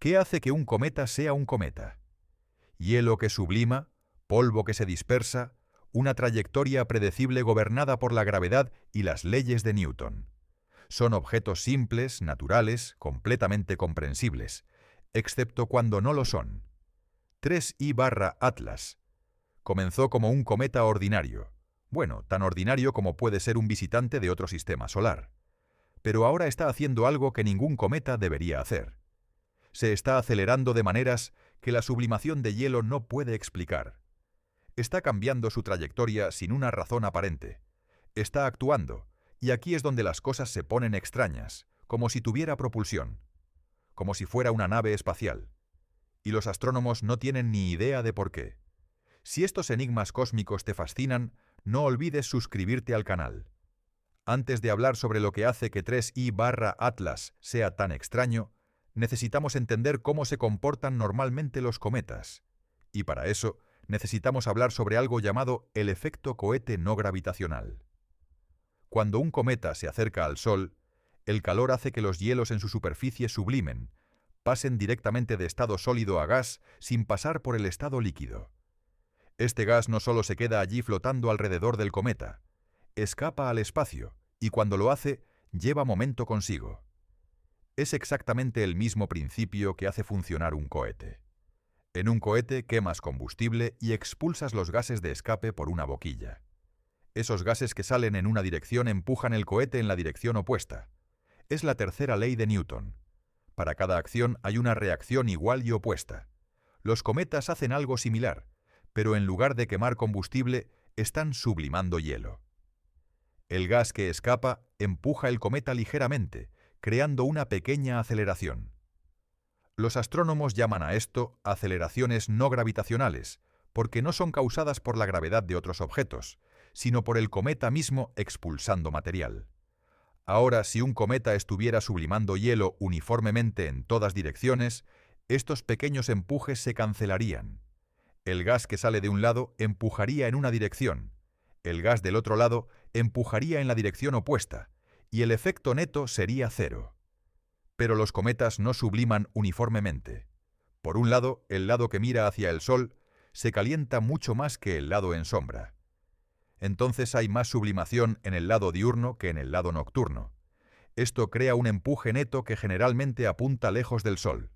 ¿Qué hace que un cometa sea un cometa? Hielo que sublima, polvo que se dispersa, una trayectoria predecible gobernada por la gravedad y las leyes de Newton. Son objetos simples, naturales, completamente comprensibles, excepto cuando no lo son. 3I/Atlas comenzó como un cometa ordinario, bueno, tan ordinario como puede ser un visitante de otro sistema solar. Pero ahora está haciendo algo que ningún cometa debería hacer. Se está acelerando de maneras que la sublimación de hielo no puede explicar. Está cambiando su trayectoria sin una razón aparente. Está actuando, y aquí es donde las cosas se ponen extrañas, como si tuviera propulsión, como si fuera una nave espacial. Y los astrónomos no tienen ni idea de por qué. Si estos enigmas cósmicos te fascinan, no olvides suscribirte al canal. Antes de hablar sobre lo que hace que 3I/Atlas sea tan extraño, necesitamos entender cómo se comportan normalmente los cometas. Y para eso, necesitamos hablar sobre algo llamado el efecto cohete no gravitacional. Cuando un cometa se acerca al Sol, el calor hace que los hielos en su superficie sublimen, pasen directamente de estado sólido a gas sin pasar por el estado líquido. Este gas no solo se queda allí flotando alrededor del cometa, escapa al espacio y cuando lo hace, lleva momento consigo. Es exactamente el mismo principio que hace funcionar un cohete. En un cohete quemas combustible y expulsas los gases de escape por una boquilla. Esos gases que salen en una dirección empujan el cohete en la dirección opuesta. Es la tercera ley de Newton. Para cada acción hay una reacción igual y opuesta. Los cometas hacen algo similar, pero en lugar de quemar combustible, están sublimando hielo. El gas que escapa empuja el cometa ligeramente, creando una pequeña aceleración. Los astrónomos llaman a esto aceleraciones no gravitacionales, porque no son causadas por la gravedad de otros objetos, sino por el cometa mismo expulsando material. Ahora, si un cometa estuviera sublimando hielo uniformemente en todas direcciones, estos pequeños empujes se cancelarían. El gas que sale de un lado empujaría en una dirección, el gas del otro lado empujaría en la dirección opuesta, y el efecto neto sería cero. Pero los cometas no subliman uniformemente. Por un lado, el lado que mira hacia el Sol se calienta mucho más que el lado en sombra. Entonces hay más sublimación en el lado diurno que en el lado nocturno. Esto crea un empuje neto que generalmente apunta lejos del Sol.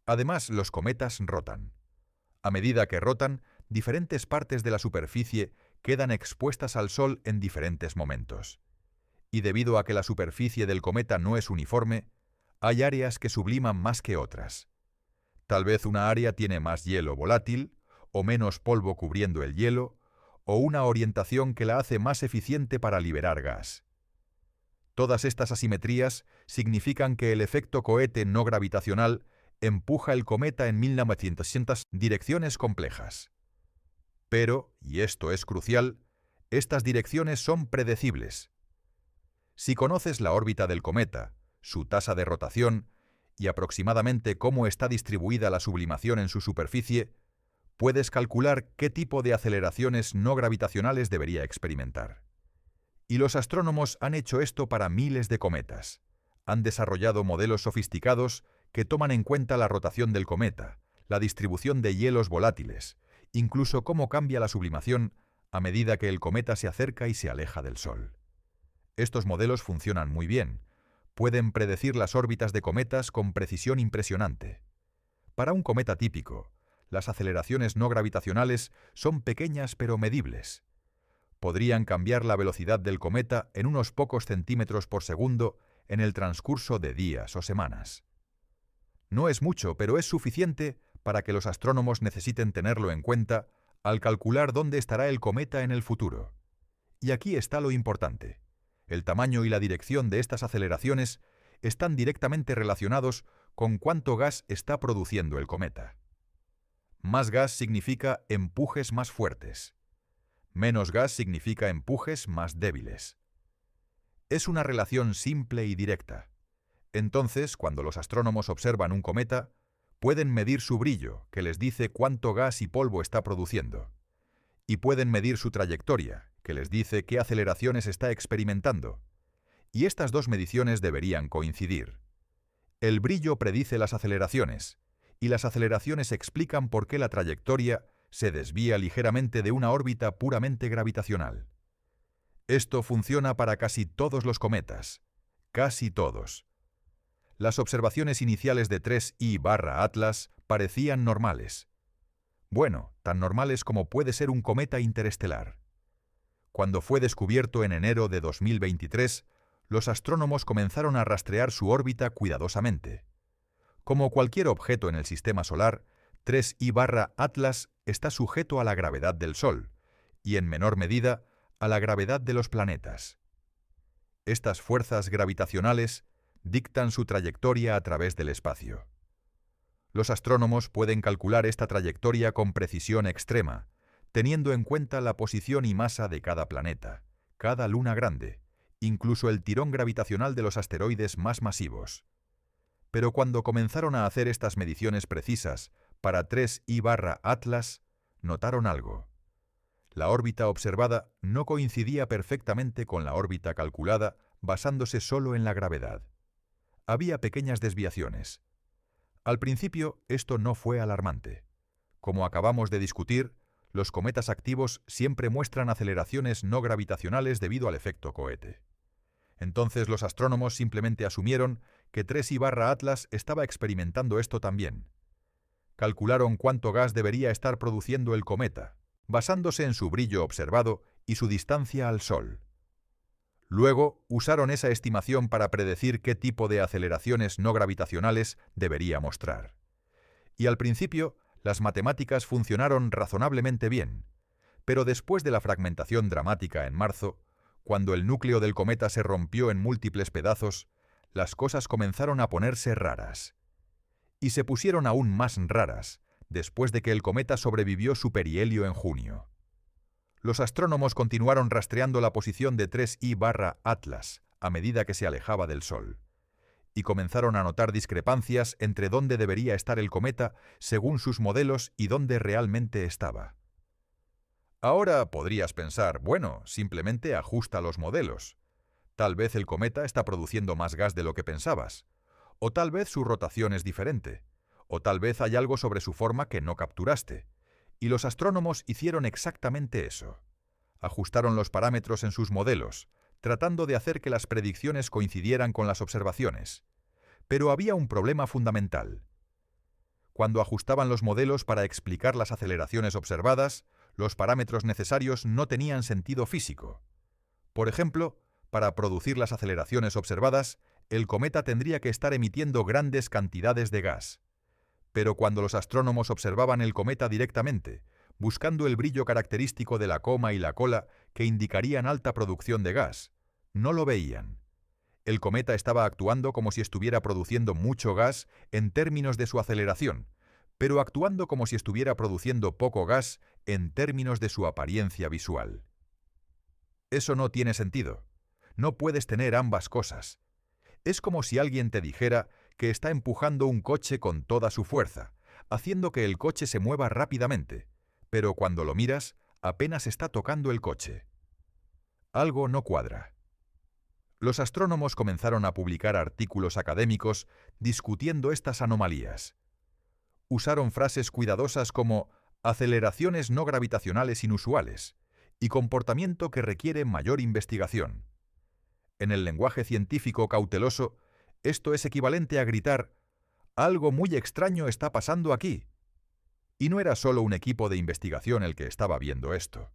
Además, los cometas rotan. A medida que rotan, diferentes partes de la superficie quedan expuestas al Sol en diferentes momentos. Y debido a que la superficie del cometa no es uniforme, hay áreas que subliman más que otras. Tal vez una área tiene más hielo volátil, o menos polvo cubriendo el hielo, o una orientación que la hace más eficiente para liberar gas. Todas estas asimetrías significan que el efecto cohete no gravitacional empuja el cometa en 1900 direcciones complejas. Pero, y esto es crucial, estas direcciones son predecibles. Si conoces la órbita del cometa, su tasa de rotación y aproximadamente cómo está distribuida la sublimación en su superficie, puedes calcular qué tipo de aceleraciones no gravitacionales debería experimentar. Y los astrónomos han hecho esto para miles de cometas. Han desarrollado modelos sofisticados que toman en cuenta la rotación del cometa, la distribución de hielos volátiles, incluso cómo cambia la sublimación a medida que el cometa se acerca y se aleja del Sol. Estos modelos funcionan muy bien. Pueden predecir las órbitas de cometas con precisión impresionante. Para un cometa típico, las aceleraciones no gravitacionales son pequeñas pero medibles. Podrían cambiar la velocidad del cometa en unos pocos centímetros por segundo en el transcurso de días o semanas. No es mucho, pero es suficiente para que los astrónomos necesiten tenerlo en cuenta al calcular dónde estará el cometa en el futuro. Y aquí está lo importante. El tamaño y la dirección de estas aceleraciones están directamente relacionados con cuánto gas está produciendo el cometa. Más gas significa empujes más fuertes. Menos gas significa empujes más débiles. Es una relación simple y directa. Entonces, cuando los astrónomos observan un cometa, pueden medir su brillo, que les dice cuánto gas y polvo está produciendo. Y pueden medir su trayectoria, que les dice qué aceleraciones está experimentando. Y estas dos mediciones deberían coincidir. El brillo predice las aceleraciones, y las aceleraciones explican por qué la trayectoria se desvía ligeramente de una órbita puramente gravitacional. Esto funciona para casi todos los cometas, casi todos. Las observaciones iniciales de 3I/Atlas parecían normales. Bueno, tan normales como puede ser un cometa interestelar. Cuando fue descubierto en enero de 2023, los astrónomos comenzaron a rastrear su órbita cuidadosamente. Como cualquier objeto en el sistema solar, 3I/Atlas está sujeto a la gravedad del Sol, y en menor medida a la gravedad de los planetas. Estas fuerzas gravitacionales dictan su trayectoria a través del espacio. Los astrónomos pueden calcular esta trayectoria con precisión extrema, teniendo en cuenta la posición y masa de cada planeta, cada luna grande, incluso el tirón gravitacional de los asteroides más masivos. Pero cuando comenzaron a hacer estas mediciones precisas para 3I/Atlas, notaron algo. La órbita observada no coincidía perfectamente con la órbita calculada basándose solo en la gravedad. Había pequeñas desviaciones. Al principio, esto no fue alarmante. Como acabamos de discutir, los cometas activos siempre muestran aceleraciones no gravitacionales debido al efecto cohete. Entonces los astrónomos simplemente asumieron que 3I/Atlas estaba experimentando esto también. Calcularon cuánto gas debería estar produciendo el cometa, basándose en su brillo observado y su distancia al Sol. Luego, usaron esa estimación para predecir qué tipo de aceleraciones no gravitacionales debería mostrar. Y al principio, las matemáticas funcionaron razonablemente bien, pero después de la fragmentación dramática en marzo, cuando el núcleo del cometa se rompió en múltiples pedazos, las cosas comenzaron a ponerse raras. Y se pusieron aún más raras, después de que el cometa sobrevivió su perihelio en junio. Los astrónomos continuaron rastreando la posición de 3I/Atlas a medida que se alejaba del Sol, y comenzaron a notar discrepancias entre dónde debería estar el cometa según sus modelos y dónde realmente estaba. Ahora podrías pensar, bueno, simplemente ajusta los modelos. Tal vez el cometa está produciendo más gas de lo que pensabas, o tal vez su rotación es diferente, o tal vez hay algo sobre su forma que no capturaste. Y los astrónomos hicieron exactamente eso. Ajustaron los parámetros en sus modelos, tratando de hacer que las predicciones coincidieran con las observaciones. Pero había un problema fundamental. Cuando ajustaban los modelos para explicar las aceleraciones observadas, los parámetros necesarios no tenían sentido físico. Por ejemplo, para producir las aceleraciones observadas, el cometa tendría que estar emitiendo grandes cantidades de gas. Pero cuando los astrónomos observaban el cometa directamente, buscando el brillo característico de la coma y la cola que indicarían alta producción de gas, no lo veían. El cometa estaba actuando como si estuviera produciendo mucho gas en términos de su aceleración, pero actuando como si estuviera produciendo poco gas en términos de su apariencia visual. Eso no tiene sentido. No puedes tener ambas cosas. Es como si alguien te dijera que está empujando un coche con toda su fuerza, haciendo que el coche se mueva rápidamente, pero cuando lo miras, apenas está tocando el coche. Algo no cuadra. Los astrónomos comenzaron a publicar artículos académicos discutiendo estas anomalías. Usaron frases cuidadosas como aceleraciones no gravitacionales inusuales y comportamiento que requiere mayor investigación. En el lenguaje científico cauteloso, esto es equivalente a gritar «Algo muy extraño está pasando aquí». Y no era solo un equipo de investigación el que estaba viendo esto.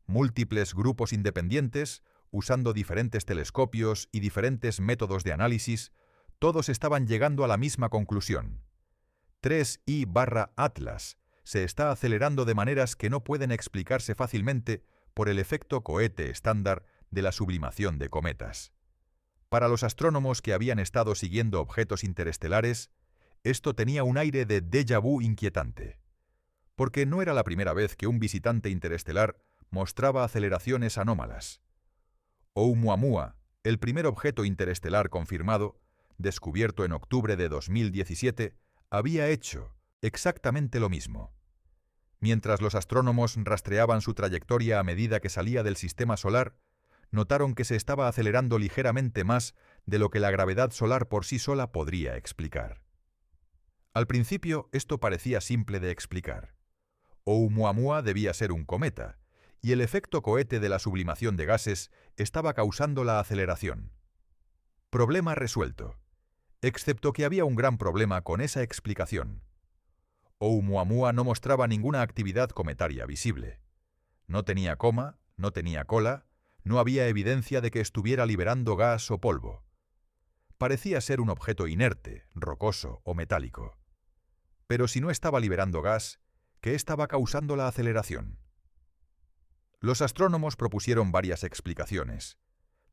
Múltiples grupos independientes, usando diferentes telescopios y diferentes métodos de análisis, todos estaban llegando a la misma conclusión. 3I/Atlas se está acelerando de maneras que no pueden explicarse fácilmente por el efecto cohete estándar de la sublimación de cometas. Para los astrónomos que habían estado siguiendo objetos interestelares, esto tenía un aire de déjà vu inquietante, porque no era la primera vez que un visitante interestelar mostraba aceleraciones anómalas. Oumuamua, el primer objeto interestelar confirmado, descubierto en octubre de 2017, había hecho exactamente lo mismo. Mientras los astrónomos rastreaban su trayectoria a medida que salía del sistema solar, notaron que se estaba acelerando ligeramente más de lo que la gravedad solar por sí sola podría explicar. Al principio esto parecía simple de explicar. Oumuamua debía ser un cometa, y el efecto cohete de la sublimación de gases estaba causando la aceleración. Problema resuelto, excepto que había un gran problema con esa explicación. Oumuamua no mostraba ninguna actividad cometaria visible. No tenía coma, no tenía cola, no había evidencia de que estuviera liberando gas o polvo. Parecía ser un objeto inerte, rocoso o metálico. Pero si no estaba liberando gas, ¿qué estaba causando la aceleración? Los astrónomos propusieron varias explicaciones.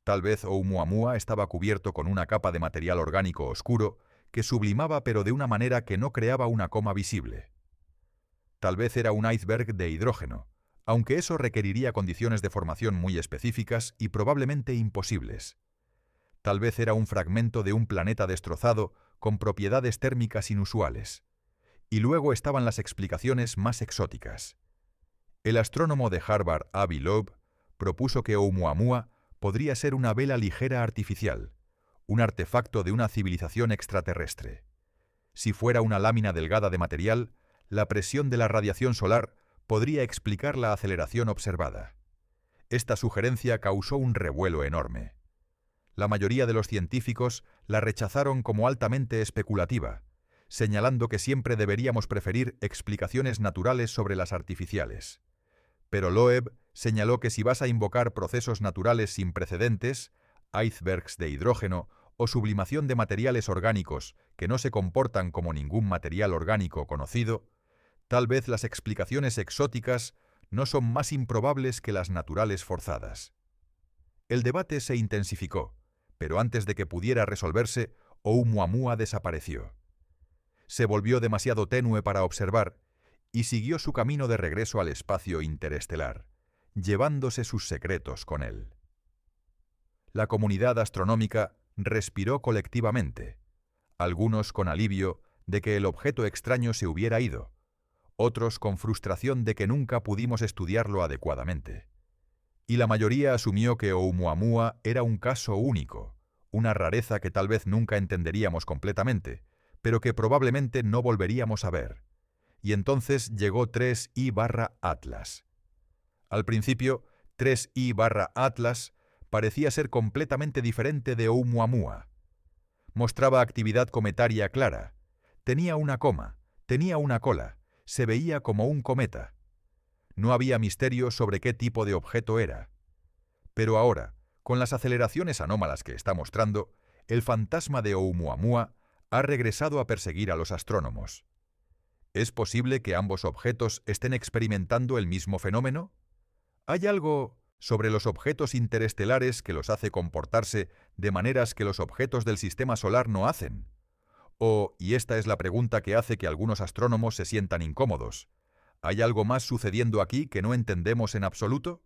Tal vez Oumuamua estaba cubierto con una capa de material orgánico oscuro que sublimaba pero de una manera que no creaba una coma visible. Tal vez era un iceberg de hidrógeno, aunque eso requeriría condiciones de formación muy específicas y probablemente imposibles. Tal vez era un fragmento de un planeta destrozado con propiedades térmicas inusuales. Y luego estaban las explicaciones más exóticas. El astrónomo de Harvard, Avi Loeb, propuso que Oumuamua podría ser una vela ligera artificial, un artefacto de una civilización extraterrestre. Si fuera una lámina delgada de material, la presión de la radiación solar podría explicar la aceleración observada. Esta sugerencia causó un revuelo enorme. La mayoría de los científicos la rechazaron como altamente especulativa, señalando que siempre deberíamos preferir explicaciones naturales sobre las artificiales. Pero Loeb señaló que si vas a invocar procesos naturales sin precedentes, icebergs de hidrógeno o sublimación de materiales orgánicos que no se comportan como ningún material orgánico conocido, tal vez las explicaciones exóticas no son más improbables que las naturales forzadas. El debate se intensificó, pero antes de que pudiera resolverse, Oumuamua desapareció. Se volvió demasiado tenue para observar y siguió su camino de regreso al espacio interestelar, llevándose sus secretos con él. La comunidad astronómica respiró colectivamente, algunos con alivio de que el objeto extraño se hubiera ido, otros con frustración de que nunca pudimos estudiarlo adecuadamente. Y la mayoría asumió que Oumuamua era un caso único, una rareza que tal vez nunca entenderíamos completamente, pero que probablemente no volveríamos a ver. Y entonces llegó 3I/Atlas. Al principio, 3I/Atlas parecía ser completamente diferente de Oumuamua. Mostraba actividad cometaria clara, tenía una coma, tenía una cola, se veía como un cometa. No había misterio sobre qué tipo de objeto era. Pero ahora, con las aceleraciones anómalas que está mostrando, el fantasma de Oumuamua ha regresado a perseguir a los astrónomos. ¿Es posible que ambos objetos estén experimentando el mismo fenómeno? ¿Hay algo sobre los objetos interestelares que los hace comportarse de maneras que los objetos del sistema solar no hacen? Y esta es la pregunta que hace que algunos astrónomos se sientan incómodos, ¿hay algo más sucediendo aquí que no entendemos en absoluto?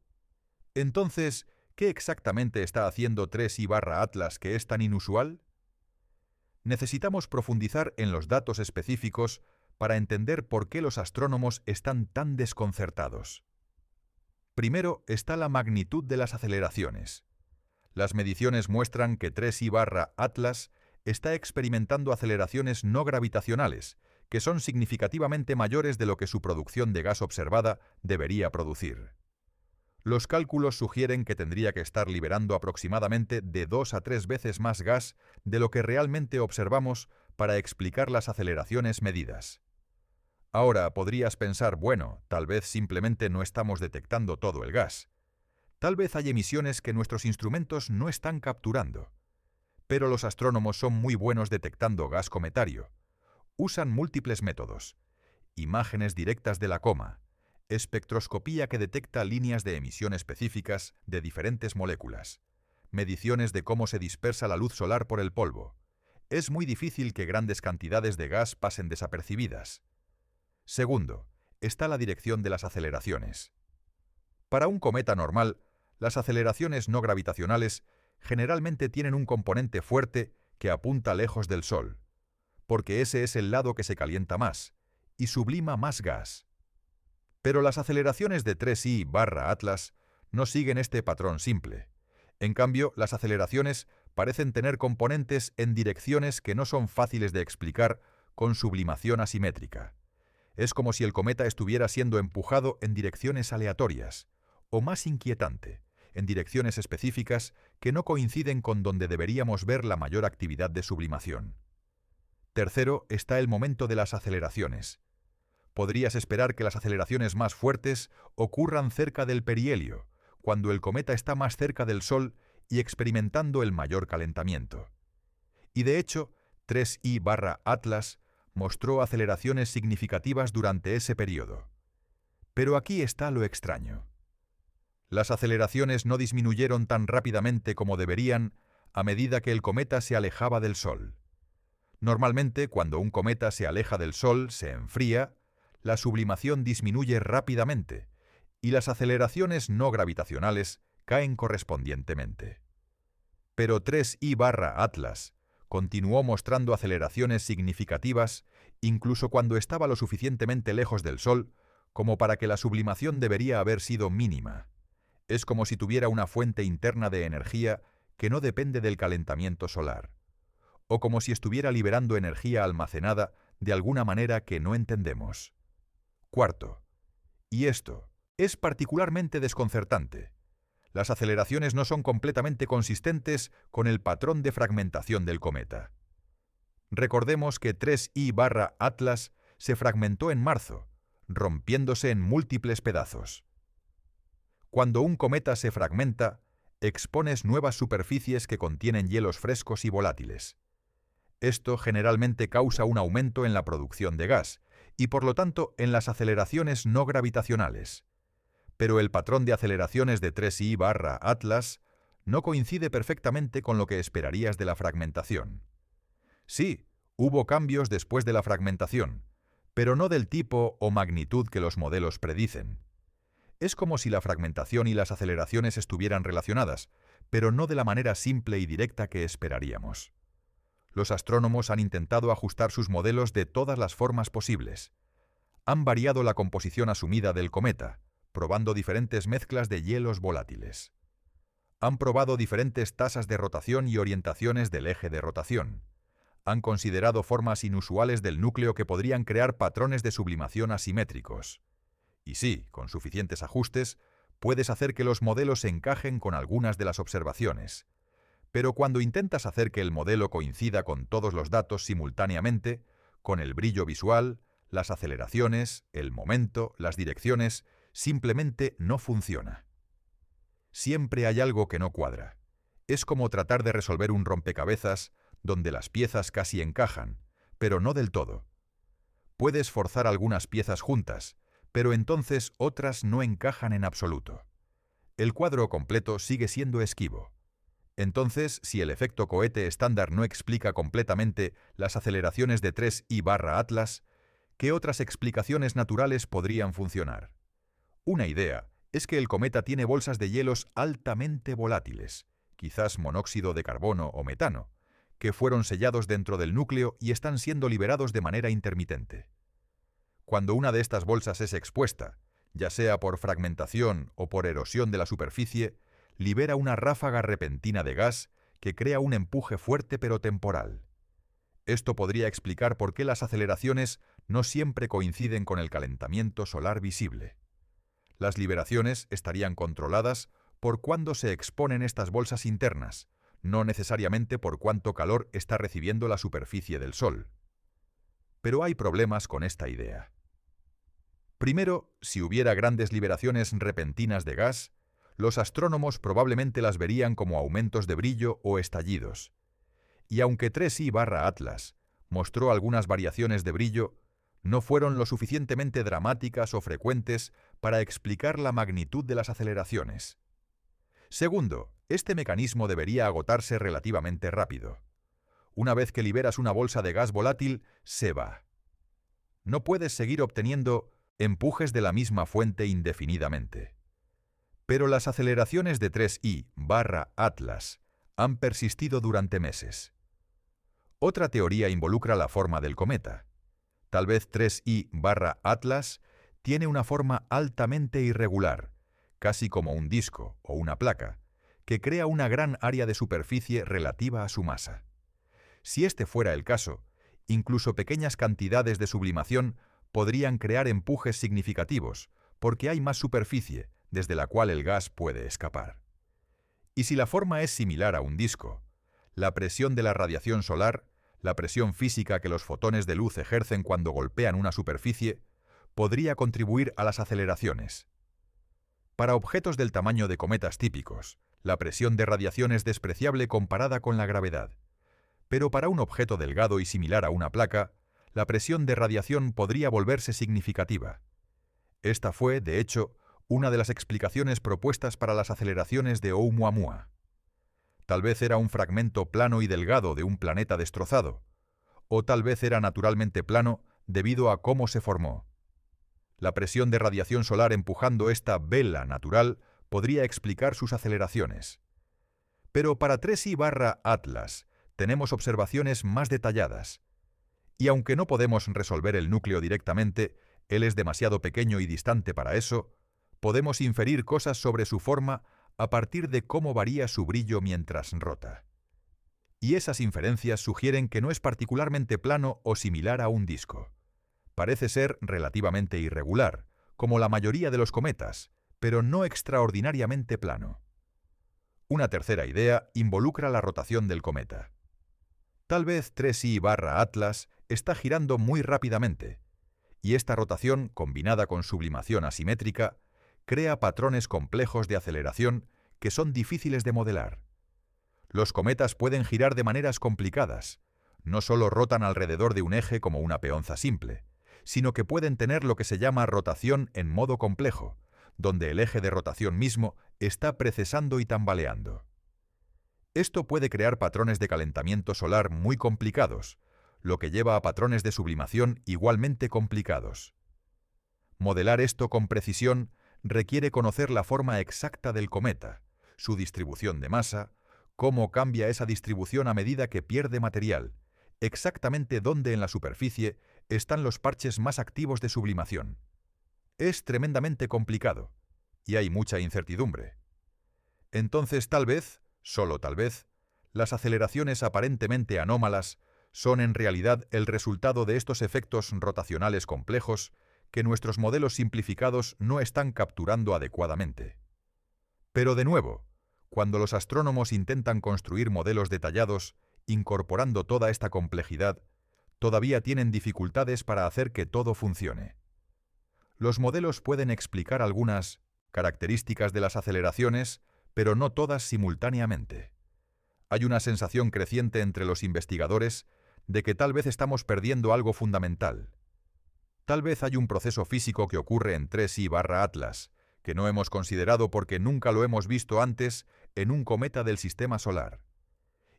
Entonces, ¿qué exactamente está haciendo 3I/Atlas que es tan inusual? Necesitamos profundizar en los datos específicos para entender por qué los astrónomos están tan desconcertados. Primero está la magnitud de las aceleraciones. Las mediciones muestran que 3I/Atlas está experimentando aceleraciones no gravitacionales, que son significativamente mayores de lo que su producción de gas observada debería producir. Los cálculos sugieren que tendría que estar liberando aproximadamente de 2 a 3 veces más gas de lo que realmente observamos para explicar las aceleraciones medidas. Ahora podrías pensar, bueno, tal vez simplemente no estamos detectando todo el gas. Tal vez hay emisiones que nuestros instrumentos no están capturando. Pero los astrónomos son muy buenos detectando gas cometario. Usan múltiples métodos: imágenes directas de la coma, espectroscopía que detecta líneas de emisión específicas de diferentes moléculas, mediciones de cómo se dispersa la luz solar por el polvo. Es muy difícil que grandes cantidades de gas pasen desapercibidas. Segundo, está la dirección de las aceleraciones. Para un cometa normal, las aceleraciones no gravitacionales generalmente tienen un componente fuerte que apunta lejos del Sol, porque ese es el lado que se calienta más y sublima más gas. Pero las aceleraciones de 3I/Atlas no siguen este patrón simple. En cambio, las aceleraciones parecen tener componentes en direcciones que no son fáciles de explicar con sublimación asimétrica. Es como si el cometa estuviera siendo empujado en direcciones aleatorias, o más inquietante, en direcciones específicas que no coinciden con donde deberíamos ver la mayor actividad de sublimación. Tercero está el momento de las aceleraciones. Podrías esperar que las aceleraciones más fuertes ocurran cerca del perihelio, cuando el cometa está más cerca del Sol y experimentando el mayor calentamiento. Y de hecho, 3I/Atlas mostró aceleraciones significativas durante ese periodo. Pero aquí está lo extraño. Las aceleraciones no disminuyeron tan rápidamente como deberían a medida que el cometa se alejaba del Sol. Normalmente, cuando un cometa se aleja del Sol, se enfría, la sublimación disminuye rápidamente y las aceleraciones no gravitacionales caen correspondientemente. Pero 3I/Atlas continuó mostrando aceleraciones significativas incluso cuando estaba lo suficientemente lejos del Sol como para que la sublimación debería haber sido mínima. Es como si tuviera una fuente interna de energía que no depende del calentamiento solar, o como si estuviera liberando energía almacenada de alguna manera que no entendemos. Cuarto, y esto es particularmente desconcertante, las aceleraciones no son completamente consistentes con el patrón de fragmentación del cometa. Recordemos que 3I/Atlas se fragmentó en marzo, rompiéndose en múltiples pedazos. Cuando un cometa se fragmenta, expones nuevas superficies que contienen hielos frescos y volátiles. Esto generalmente causa un aumento en la producción de gas y por lo tanto en las aceleraciones no gravitacionales. Pero el patrón de aceleraciones de 3I/Atlas no coincide perfectamente con lo que esperarías de la fragmentación. Sí, hubo cambios después de la fragmentación, pero no del tipo o magnitud que los modelos predicen. Es como si la fragmentación y las aceleraciones estuvieran relacionadas, pero no de la manera simple y directa que esperaríamos. Los astrónomos han intentado ajustar sus modelos de todas las formas posibles. Han variado la composición asumida del cometa, probando diferentes mezclas de hielos volátiles. Han probado diferentes tasas de rotación y orientaciones del eje de rotación. Han considerado formas inusuales del núcleo que podrían crear patrones de sublimación asimétricos. Y sí, con suficientes ajustes, puedes hacer que los modelos encajen con algunas de las observaciones. Pero cuando intentas hacer que el modelo coincida con todos los datos simultáneamente, con el brillo visual, las aceleraciones, el momento, las direcciones, simplemente no funciona. Siempre hay algo que no cuadra. Es como tratar de resolver un rompecabezas donde las piezas casi encajan, pero no del todo. Puedes forzar algunas piezas juntas, pero entonces otras no encajan en absoluto. El cuadro completo sigue siendo esquivo. Entonces, si el efecto cohete estándar no explica completamente las aceleraciones de 3I/Atlas, ¿qué otras explicaciones naturales podrían funcionar? Una idea es que el cometa tiene bolsas de hielos altamente volátiles, quizás monóxido de carbono o metano, que fueron sellados dentro del núcleo y están siendo liberados de manera intermitente. Cuando una de estas bolsas es expuesta, ya sea por fragmentación o por erosión de la superficie, libera una ráfaga repentina de gas que crea un empuje fuerte pero temporal. Esto podría explicar por qué las aceleraciones no siempre coinciden con el calentamiento solar visible. Las liberaciones estarían controladas por cuándo se exponen estas bolsas internas, no necesariamente por cuánto calor está recibiendo la superficie del Sol. Pero hay problemas con esta idea. Primero, si hubiera grandes liberaciones repentinas de gas, los astrónomos probablemente las verían como aumentos de brillo o estallidos. Y aunque 3I/Atlas mostró algunas variaciones de brillo, no fueron lo suficientemente dramáticas o frecuentes para explicar la magnitud de las aceleraciones. Segundo, este mecanismo debería agotarse relativamente rápido. Una vez que liberas una bolsa de gas volátil, se va. No puedes seguir obteniendo empujes de la misma fuente indefinidamente. Pero las aceleraciones de 3I/Atlas han persistido durante meses. Otra teoría involucra la forma del cometa. Tal vez 3I/Atlas tiene una forma altamente irregular, casi como un disco o una placa, que crea una gran área de superficie relativa a su masa. Si este fuera el caso, incluso pequeñas cantidades de sublimación podrían crear empujes significativos, porque hay más superficie desde la cual el gas puede escapar. Y si la forma es similar a un disco, la presión de la radiación solar, la presión física que los fotones de luz ejercen cuando golpean una superficie, podría contribuir a las aceleraciones. Para objetos del tamaño de cometas típicos, la presión de radiación es despreciable comparada con la gravedad. Pero para un objeto delgado y similar a una placa, la presión de radiación podría volverse significativa. Esta fue, de hecho, una de las explicaciones propuestas para las aceleraciones de Oumuamua. Tal vez era un fragmento plano y delgado de un planeta destrozado, o tal vez era naturalmente plano debido a cómo se formó. La presión de radiación solar empujando esta vela natural podría explicar sus aceleraciones. Pero para 3I/Atlas tenemos observaciones más detalladas. Y aunque no podemos resolver el núcleo directamente, él es demasiado pequeño y distante para eso, podemos inferir cosas sobre su forma a partir de cómo varía su brillo mientras rota. Y esas inferencias sugieren que no es particularmente plano o similar a un disco. Parece ser relativamente irregular, como la mayoría de los cometas, pero no extraordinariamente plano. Una tercera idea involucra la rotación del cometa. Tal vez 3I/Atlas está girando muy rápidamente, y esta rotación, combinada con sublimación asimétrica, crea patrones complejos de aceleración que son difíciles de modelar. Los cometas pueden girar de maneras complicadas, no solo rotan alrededor de un eje como una peonza simple, sino que pueden tener lo que se llama rotación en modo complejo, donde el eje de rotación mismo está precesando y tambaleando. Esto puede crear patrones de calentamiento solar muy complicados, lo que lleva a patrones de sublimación igualmente complicados. Modelar esto con precisión requiere conocer la forma exacta del cometa, su distribución de masa, cómo cambia esa distribución a medida que pierde material, exactamente dónde en la superficie están los parches más activos de sublimación. Es tremendamente complicado, y hay mucha incertidumbre. Entonces tal vez, solo tal vez, las aceleraciones aparentemente anómalas son en realidad el resultado de estos efectos rotacionales complejos que nuestros modelos simplificados no están capturando adecuadamente. Pero de nuevo, cuando los astrónomos intentan construir modelos detallados, incorporando toda esta complejidad, todavía tienen dificultades para hacer que todo funcione. Los modelos pueden explicar algunas características de las aceleraciones, pero no todas simultáneamente. Hay una sensación creciente entre los investigadores de que tal vez estamos perdiendo algo fundamental. Tal vez hay un proceso físico que ocurre en 3I/Atlas, que no hemos considerado porque nunca lo hemos visto antes en un cometa del Sistema Solar.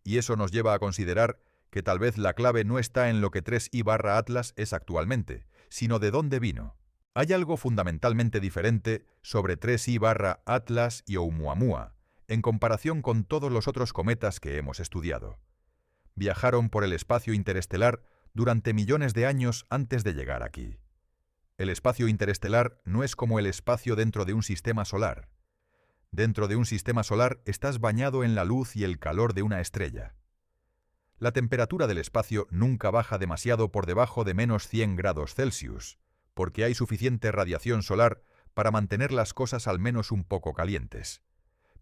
Y eso nos lleva a considerar que tal vez la clave no está en lo que 3I/Atlas es actualmente, sino de dónde vino. Hay algo fundamentalmente diferente sobre 3I/Atlas y Oumuamua, en comparación con todos los otros cometas que hemos estudiado. Viajaron por el espacio interestelar durante millones de años antes de llegar aquí. El espacio interestelar no es como el espacio dentro de un sistema solar. Dentro de un sistema solar estás bañado en la luz y el calor de una estrella. La temperatura del espacio nunca baja demasiado por debajo de menos 100 grados Celsius, porque hay suficiente radiación solar para mantener las cosas al menos un poco calientes.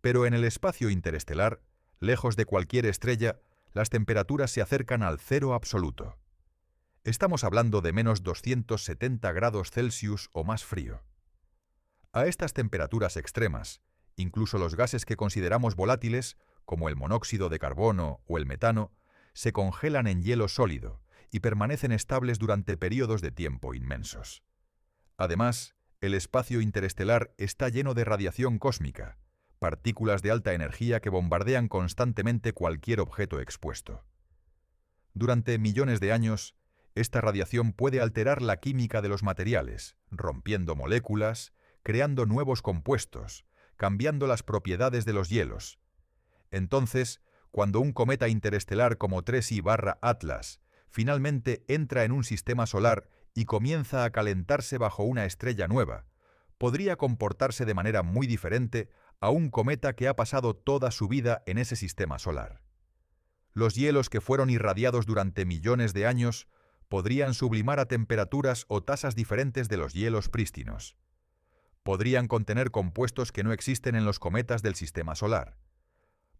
Pero en el espacio interestelar, lejos de cualquier estrella, las temperaturas se acercan al cero absoluto. Estamos hablando de menos 270 grados Celsius o más frío. A estas temperaturas extremas, incluso los gases que consideramos volátiles, como el monóxido de carbono o el metano, se congelan en hielo sólido y permanecen estables durante periodos de tiempo inmensos. Además, el espacio interestelar está lleno de radiación cósmica, partículas de alta energía que bombardean constantemente cualquier objeto expuesto. Durante millones de años, esta radiación puede alterar la química de los materiales, rompiendo moléculas, creando nuevos compuestos, cambiando las propiedades de los hielos. Entonces, cuando un cometa interestelar como 3I/Atlas finalmente entra en un sistema solar y comienza a calentarse bajo una estrella nueva, podría comportarse de manera muy diferente a un cometa que ha pasado toda su vida en ese sistema solar. Los hielos que fueron irradiados durante millones de años podrían sublimar a temperaturas o tasas diferentes de los hielos prístinos. Podrían contener compuestos que no existen en los cometas del sistema solar.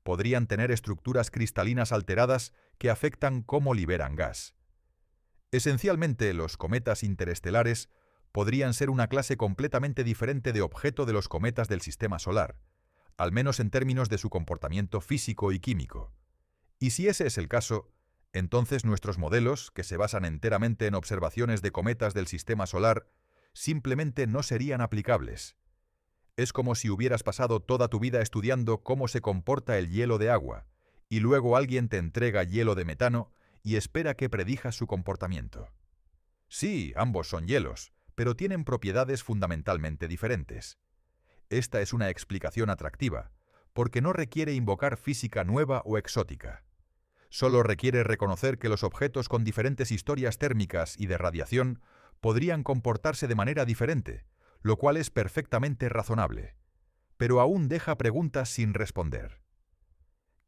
Podrían tener estructuras cristalinas alteradas que afectan cómo liberan gas. Esencialmente, los cometas interestelares podrían ser una clase completamente diferente de objeto de los cometas del sistema solar, al menos en términos de su comportamiento físico y químico. Y si ese es el caso, entonces nuestros modelos, que se basan enteramente en observaciones de cometas del sistema solar, simplemente no serían aplicables. Es como si hubieras pasado toda tu vida estudiando cómo se comporta el hielo de agua, y luego alguien te entrega hielo de metano y espera que predijas su comportamiento. Sí, ambos son hielos, pero tienen propiedades fundamentalmente diferentes. Esta es una explicación atractiva, porque no requiere invocar física nueva o exótica. Solo requiere reconocer que los objetos con diferentes historias térmicas y de radiación podrían comportarse de manera diferente, lo cual es perfectamente razonable. Pero aún deja preguntas sin responder.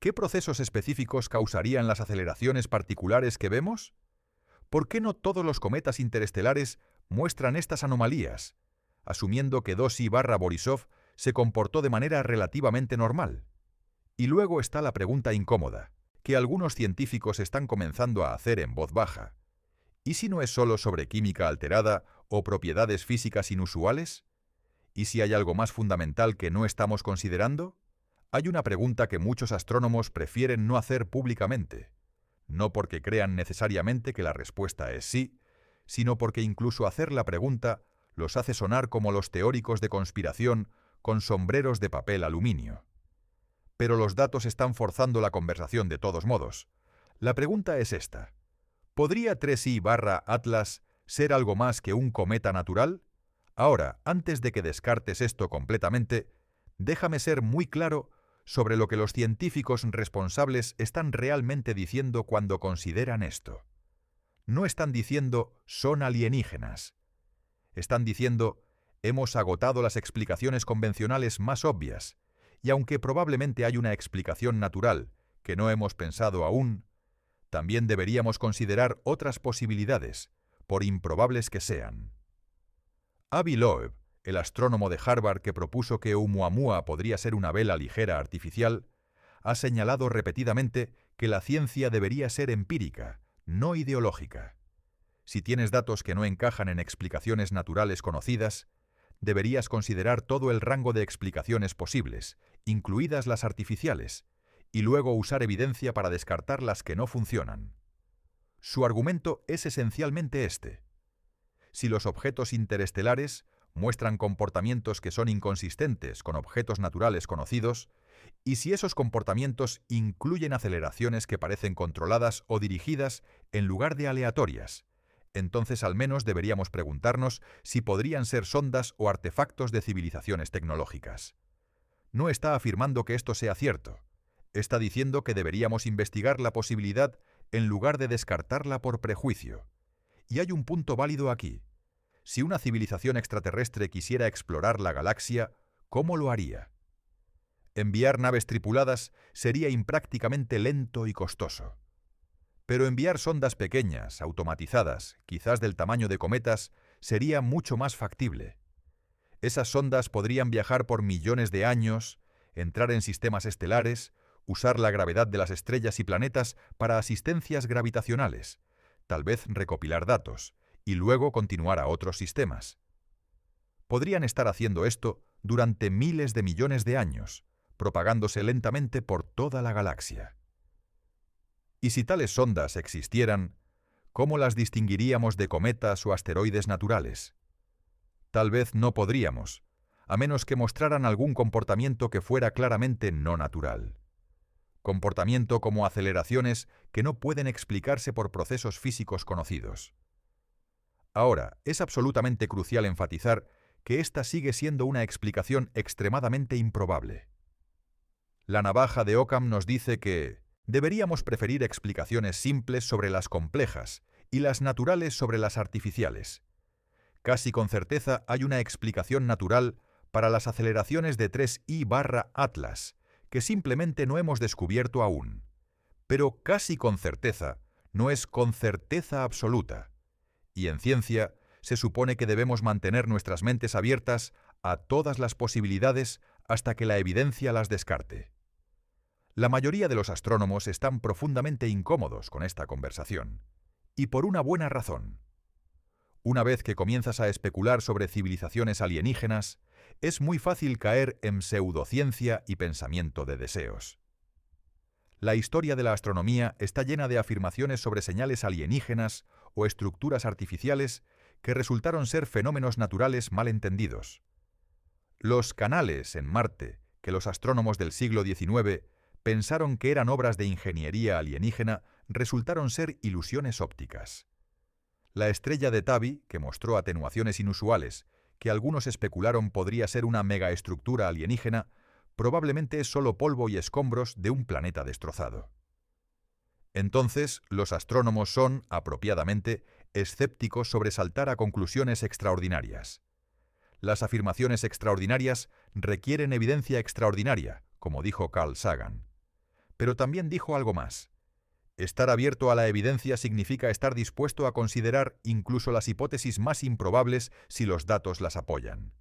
¿Qué procesos específicos causarían las aceleraciones particulares que vemos? ¿Por qué no todos los cometas interestelares muestran estas anomalías, asumiendo que 2I/Borisov se comportó de manera relativamente normal? Y luego está la pregunta incómoda, que algunos científicos están comenzando a hacer en voz baja. ¿Y si no es solo sobre química alterada o propiedades físicas inusuales? ¿Y si hay algo más fundamental que no estamos considerando? Hay una pregunta que muchos astrónomos prefieren no hacer públicamente, no porque crean necesariamente que la respuesta es sí, sino porque incluso hacer la pregunta los hace sonar como los teóricos de conspiración con sombreros de papel aluminio. Pero los datos están forzando la conversación de todos modos. La pregunta es esta: ¿podría 3I/Atlas ser algo más que un cometa natural? Ahora, antes de que descartes esto completamente, déjame ser muy claro sobre lo que los científicos responsables están realmente diciendo cuando consideran esto. No están diciendo «son alienígenas». Están diciendo «hemos agotado las explicaciones convencionales más obvias, y aunque probablemente hay una explicación natural que no hemos pensado aún, también deberíamos considerar otras posibilidades, por improbables que sean». Avi Loeb, el astrónomo de Harvard que propuso que Oumuamua podría ser una vela ligera artificial, ha señalado repetidamente que la ciencia debería ser empírica, no ideológica. Si tienes datos que no encajan en explicaciones naturales conocidas, deberías considerar todo el rango de explicaciones posibles, incluidas las artificiales, y luego usar evidencia para descartar las que no funcionan. Su argumento es esencialmente este: si los objetos interestelares muestran comportamientos que son inconsistentes con objetos naturales conocidos, y si esos comportamientos incluyen aceleraciones que parecen controladas o dirigidas en lugar de aleatorias, entonces al menos deberíamos preguntarnos si podrían ser sondas o artefactos de civilizaciones tecnológicas. No está afirmando que esto sea cierto. Está diciendo que deberíamos investigar la posibilidad en lugar de descartarla por prejuicio. Y hay un punto válido aquí. Si una civilización extraterrestre quisiera explorar la galaxia, ¿cómo lo haría? Enviar naves tripuladas sería imprácticamente lento y costoso. Pero enviar sondas pequeñas, automatizadas, quizás del tamaño de cometas, sería mucho más factible. Esas sondas podrían viajar por millones de años, entrar en sistemas estelares, usar la gravedad de las estrellas y planetas para asistencias gravitacionales, tal vez recopilar datos, y luego continuar a otros sistemas. Podrían estar haciendo esto durante miles de millones de años, propagándose lentamente por toda la galaxia. Y si tales sondas existieran, ¿cómo las distinguiríamos de cometas o asteroides naturales? Tal vez no podríamos, a menos que mostraran algún comportamiento que fuera claramente no natural. Comportamiento como aceleraciones que no pueden explicarse por procesos físicos conocidos. Ahora, es absolutamente crucial enfatizar que esta sigue siendo una explicación extremadamente improbable. La navaja de Occam nos dice que deberíamos preferir explicaciones simples sobre las complejas y las naturales sobre las artificiales. Casi con certeza hay una explicación natural para las aceleraciones de 3I/Atlas, que simplemente no hemos descubierto aún. Pero casi con certeza no es con certeza absoluta. Y en ciencia se supone que debemos mantener nuestras mentes abiertas a todas las posibilidades hasta que la evidencia las descarte. La mayoría de los astrónomos están profundamente incómodos con esta conversación, y por una buena razón. Una vez que comienzas a especular sobre civilizaciones alienígenas, es muy fácil caer en pseudociencia y pensamiento de deseos. La historia de la astronomía está llena de afirmaciones sobre señales alienígenas o estructuras artificiales que resultaron ser fenómenos naturales mal entendidos. Los canales en Marte, que los astrónomos del siglo XIX pensaron que eran obras de ingeniería alienígena, resultaron ser ilusiones ópticas. La estrella de Tabi, que mostró atenuaciones inusuales, que algunos especularon podría ser una megaestructura alienígena, probablemente es solo polvo y escombros de un planeta destrozado. Entonces, los astrónomos son, apropiadamente, escépticos sobre saltar a conclusiones extraordinarias. Las afirmaciones extraordinarias requieren evidencia extraordinaria, como dijo Carl Sagan. Pero también dijo algo más. Estar abierto a la evidencia significa estar dispuesto a considerar incluso las hipótesis más improbables si los datos las apoyan.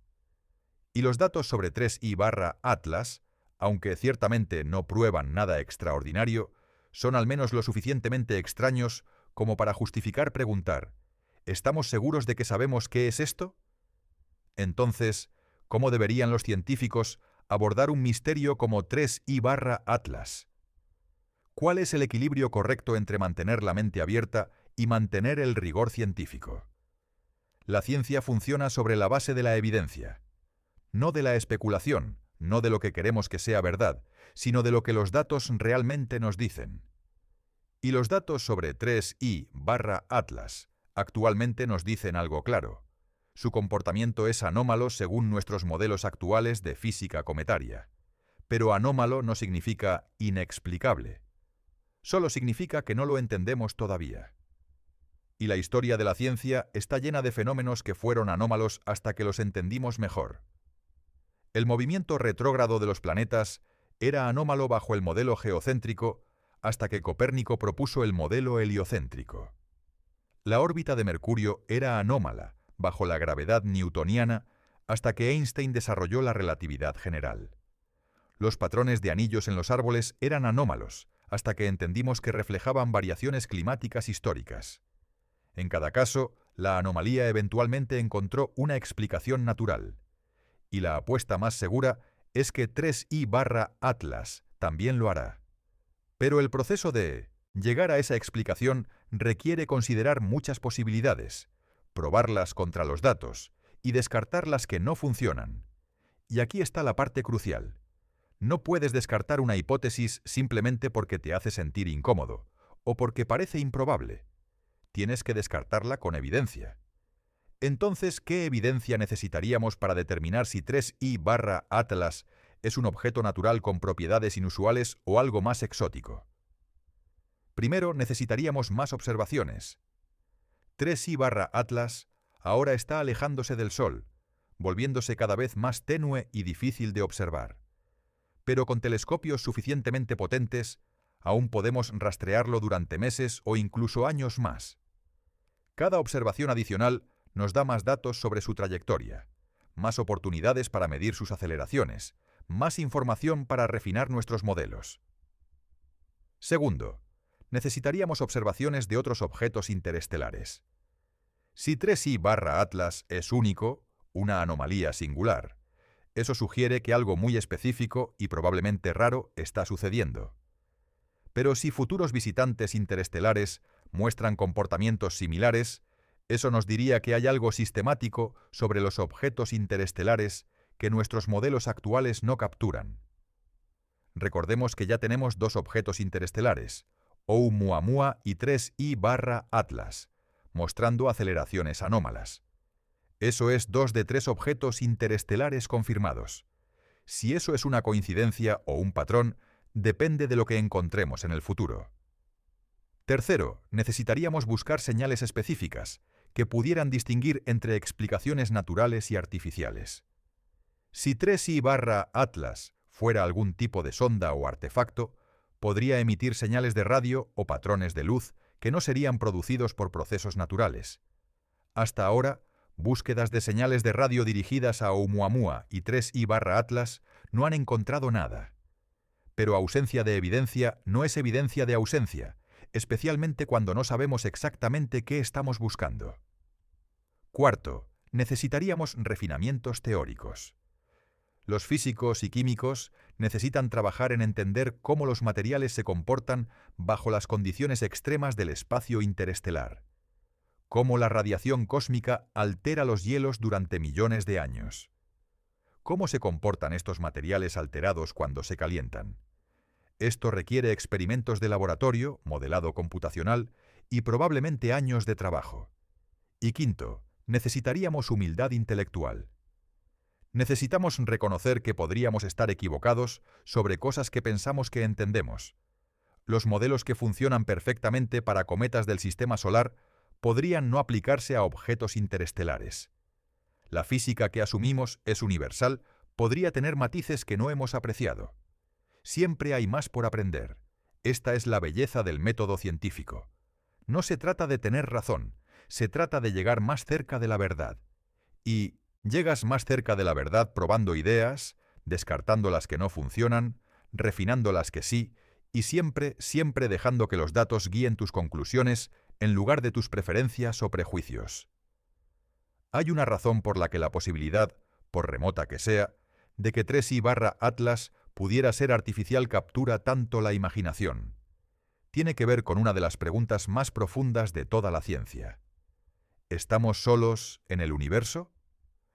Y los datos sobre 3I/Atlas, aunque ciertamente no prueban nada extraordinario, son al menos lo suficientemente extraños como para justificar preguntar, ¿estamos seguros de que sabemos qué es esto? Entonces, ¿cómo deberían los científicos abordar un misterio como 3I/Atlas? ¿Cuál es el equilibrio correcto entre mantener la mente abierta y mantener el rigor científico? La ciencia funciona sobre la base de la evidencia, no de la especulación, no de lo que queremos que sea verdad, sino de lo que los datos realmente nos dicen. Y los datos sobre 3I/Atlas actualmente nos dicen algo claro. Su comportamiento es anómalo según nuestros modelos actuales de física cometaria. Pero anómalo no significa inexplicable. Solo significa que no lo entendemos todavía. Y la historia de la ciencia está llena de fenómenos que fueron anómalos hasta que los entendimos mejor. El movimiento retrógrado de los planetas era anómalo bajo el modelo geocéntrico hasta que Copérnico propuso el modelo heliocéntrico. La órbita de Mercurio era anómala bajo la gravedad newtoniana hasta que Einstein desarrolló la relatividad general. Los patrones de anillos en los árboles eran anómalos hasta que entendimos que reflejaban variaciones climáticas históricas. En cada caso, la anomalía eventualmente encontró una explicación natural. Y la apuesta más segura es que 3I/Atlas también lo hará. Pero el proceso de llegar a esa explicación requiere considerar muchas posibilidades, probarlas contra los datos y descartar las que no funcionan. Y aquí está la parte crucial. No puedes descartar una hipótesis simplemente porque te hace sentir incómodo o porque parece improbable. Tienes que descartarla con evidencia. Entonces, ¿qué evidencia necesitaríamos para determinar si 3I/Atlas es un objeto natural con propiedades inusuales o algo más exótico? Primero, necesitaríamos más observaciones. 3I/Atlas ahora está alejándose del Sol, volviéndose cada vez más tenue y difícil de observar. Pero con telescopios suficientemente potentes, aún podemos rastrearlo durante meses o incluso años más. Cada observación adicional nos da más datos sobre su trayectoria, más oportunidades para medir sus aceleraciones, más información para refinar nuestros modelos. Segundo, necesitaríamos observaciones de otros objetos interestelares. Si 3I/Atlas es único, una anomalía singular, eso sugiere que algo muy específico y probablemente raro está sucediendo. Pero si futuros visitantes interestelares muestran comportamientos similares, eso nos diría que hay algo sistemático sobre los objetos interestelares que nuestros modelos actuales no capturan. Recordemos que ya tenemos dos objetos interestelares, Oumuamua y 3I/Atlas, mostrando aceleraciones anómalas. Eso es 2 de 3 objetos interestelares confirmados. Si eso es una coincidencia o un patrón, depende de lo que encontremos en el futuro. Tercero, necesitaríamos buscar señales específicas que pudieran distinguir entre explicaciones naturales y artificiales. Si 3I/Atlas fuera algún tipo de sonda o artefacto, podría emitir señales de radio o patrones de luz que no serían producidos por procesos naturales. Hasta ahora, búsquedas de señales de radio dirigidas a Oumuamua y 3I/Atlas no han encontrado nada. Pero ausencia de evidencia no es evidencia de ausencia, especialmente cuando no sabemos exactamente qué estamos buscando. Cuarto, necesitaríamos refinamientos teóricos. Los físicos y químicos necesitan trabajar en entender cómo los materiales se comportan bajo las condiciones extremas del espacio interestelar, cómo la radiación cósmica altera los hielos durante millones de años, cómo se comportan estos materiales alterados cuando se calientan. Esto requiere experimentos de laboratorio, modelado computacional y probablemente años de trabajo. Y quinto, necesitaríamos humildad intelectual. Necesitamos reconocer que podríamos estar equivocados sobre cosas que pensamos que entendemos. Los modelos que funcionan perfectamente para cometas del sistema solar podrían no aplicarse a objetos interestelares. La física que asumimos es universal, podría tener matices que no hemos apreciado. Siempre hay más por aprender. Esta es la belleza del método científico. No se trata de tener razón, se trata de llegar más cerca de la verdad. Y llegas más cerca de la verdad probando ideas, descartando las que no funcionan, refinando las que sí, y siempre dejando que los datos guíen tus conclusiones en lugar de tus preferencias o prejuicios. Hay una razón por la que la posibilidad, por remota que sea, de que 3I/Atlas pudiera ser artificial captura tanto la imaginación. Tiene que ver con una de las preguntas más profundas de toda la ciencia. ¿Estamos solos en el universo?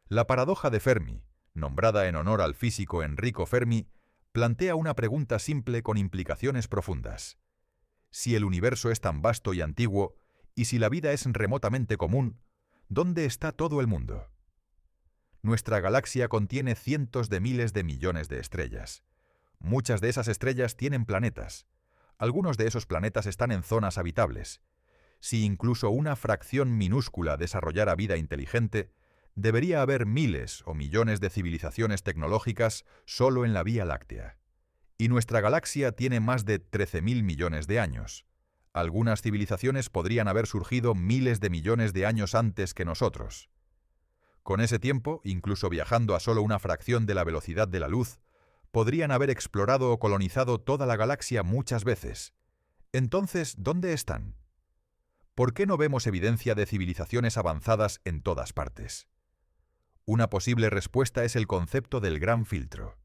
La paradoja de Fermi, nombrada en honor al físico Enrico Fermi, plantea una pregunta simple con implicaciones profundas. Si el universo es tan vasto y antiguo, y si la vida es remotamente común, ¿dónde está todo el mundo? Nuestra galaxia contiene cientos de miles de millones de estrellas. Muchas de esas estrellas tienen planetas. Algunos de esos planetas están en zonas habitables. Si incluso una fracción minúscula desarrollara vida inteligente, debería haber miles o millones de civilizaciones tecnológicas solo en la Vía Láctea. Y nuestra galaxia tiene más de 13.000 millones de años. Algunas civilizaciones podrían haber surgido miles de millones de años antes que nosotros. Con ese tiempo, incluso viajando a solo una fracción de la velocidad de la luz, podrían haber explorado o colonizado toda la galaxia muchas veces. Entonces, ¿dónde están? ¿Por qué no vemos evidencia de civilizaciones avanzadas en todas partes? Una posible respuesta es el concepto del gran filtro.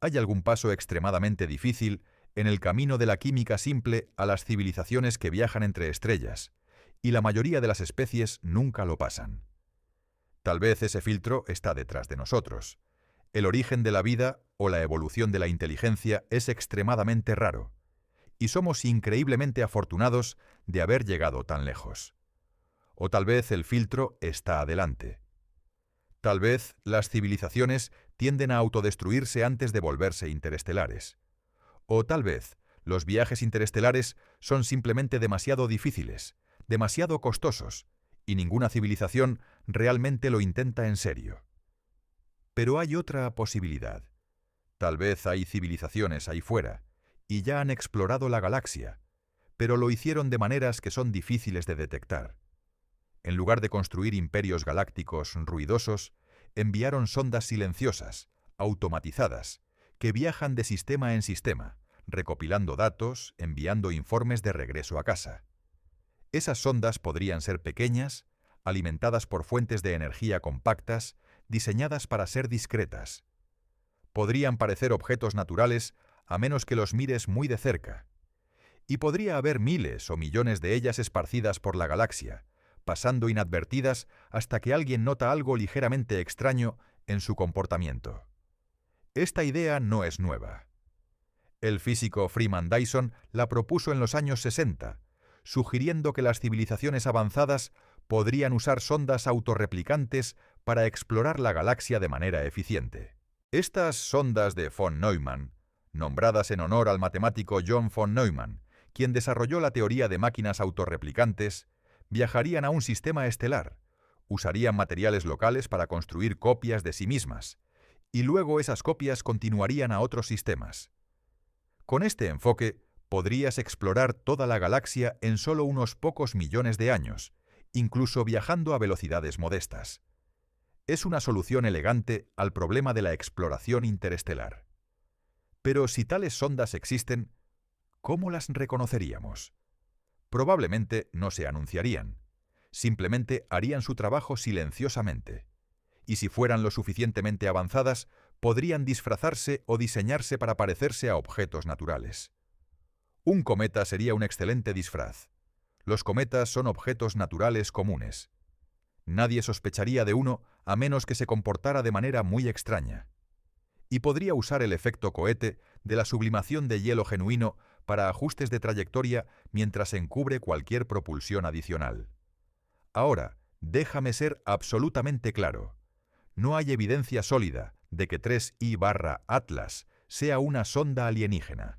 ¿Hay algún paso extremadamente difícil en el camino de la química simple a las civilizaciones que viajan entre estrellas, y la mayoría de las especies nunca lo pasan? Tal vez ese filtro está detrás de nosotros. El origen de la vida o la evolución de la inteligencia es extremadamente raro, y somos increíblemente afortunados de haber llegado tan lejos. O tal vez el filtro está adelante. Tal vez las civilizaciones tienden a autodestruirse antes de volverse interestelares. O tal vez los viajes interestelares son simplemente demasiado difíciles, demasiado costosos, y ninguna civilización realmente lo intenta en serio. Pero hay otra posibilidad. Tal vez hay civilizaciones ahí fuera, y ya han explorado la galaxia, pero lo hicieron de maneras que son difíciles de detectar. En lugar de construir imperios galácticos ruidosos, enviaron sondas silenciosas, automatizadas, que viajan de sistema en sistema, recopilando datos, enviando informes de regreso a casa. Esas sondas podrían ser pequeñas, alimentadas por fuentes de energía compactas, diseñadas para ser discretas. Podrían parecer objetos naturales a menos que los mires muy de cerca. Y podría haber miles o millones de ellas esparcidas por la galaxia, pasando inadvertidas hasta que alguien nota algo ligeramente extraño en su comportamiento. Esta idea no es nueva. El físico Freeman Dyson la propuso en los años 60, sugiriendo que las civilizaciones avanzadas podrían usar sondas autorreplicantes para explorar la galaxia de manera eficiente. Estas sondas de von Neumann, nombradas en honor al matemático John von Neumann, quien desarrolló la teoría de máquinas autorreplicantes, viajarían a un sistema estelar, usarían materiales locales para construir copias de sí mismas, y luego esas copias continuarían a otros sistemas. Con este enfoque, podrías explorar toda la galaxia en solo unos pocos millones de años, incluso viajando a velocidades modestas. Es una solución elegante al problema de la exploración interestelar. Pero si tales sondas existen, ¿cómo las reconoceríamos? Probablemente no se anunciarían. Simplemente harían su trabajo silenciosamente. Y si fueran lo suficientemente avanzadas, podrían disfrazarse o diseñarse para parecerse a objetos naturales. Un cometa sería un excelente disfraz. Los cometas son objetos naturales comunes. Nadie sospecharía de uno a menos que se comportara de manera muy extraña. Y podría usar el efecto cohete de la sublimación de hielo genuino para ajustes de trayectoria mientras encubre cualquier propulsión adicional. Ahora, déjame ser absolutamente claro. No hay evidencia sólida de que 3I/Atlas sea una sonda alienígena.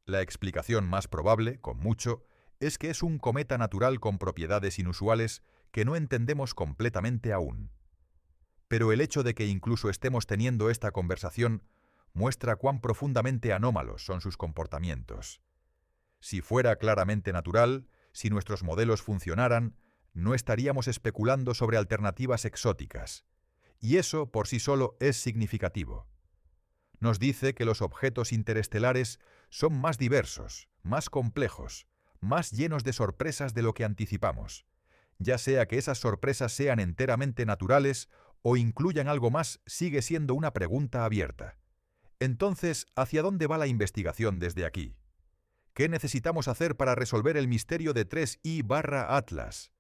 La explicación más probable, con mucho, es que es un cometa natural con propiedades inusuales que no entendemos completamente aún. Pero el hecho de que incluso estemos teniendo esta conversación muestra cuán profundamente anómalos son sus comportamientos. Si fuera claramente natural, si nuestros modelos funcionaran, no estaríamos especulando sobre alternativas exóticas. Y eso por sí solo es significativo. Nos dice que los objetos interestelares son más diversos, más complejos, más llenos de sorpresas de lo que anticipamos, ya sea que esas sorpresas sean enteramente naturales o incluyan algo más, sigue siendo una pregunta abierta. Entonces, ¿hacia dónde va la investigación desde aquí? ¿Qué necesitamos hacer para resolver el misterio de 3I/Atlas?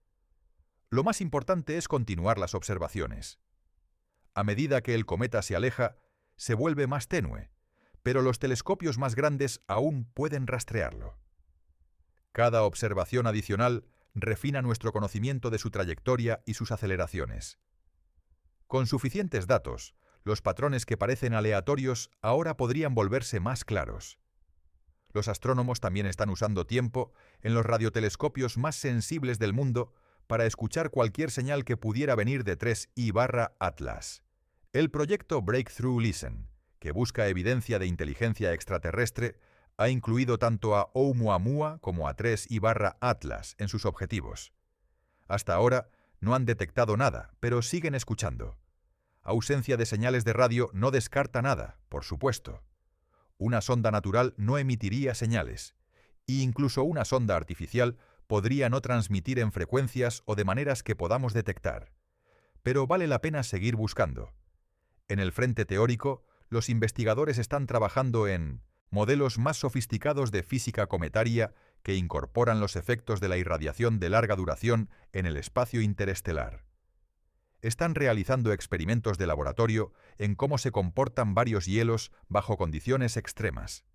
Lo más importante es continuar las observaciones. A medida que el cometa se aleja, se vuelve más tenue, pero los telescopios más grandes aún pueden rastrearlo. Cada observación adicional refina nuestro conocimiento de su trayectoria y sus aceleraciones. Con suficientes datos, los patrones que parecen aleatorios ahora podrían volverse más claros. Los astrónomos también están usando tiempo en los radiotelescopios más sensibles del mundo para escuchar cualquier señal que pudiera venir de 3I/Atlas. El proyecto Breakthrough Listen, que busca evidencia de inteligencia extraterrestre, ha incluido tanto a Oumuamua como a 3I/Atlas en sus objetivos. Hasta ahora no han detectado nada, pero siguen escuchando. Ausencia de señales de radio no descarta nada, por supuesto. Una sonda natural no emitiría señales, e incluso una sonda artificial podría no transmitir en frecuencias o de maneras que podamos detectar. Pero vale la pena seguir buscando. En el frente teórico, los investigadores están trabajando en modelos más sofisticados de física cometaria que incorporan los efectos de la irradiación de larga duración en el espacio interestelar. Están realizando experimentos de laboratorio en cómo se comportan varios hielos bajo condiciones extremas.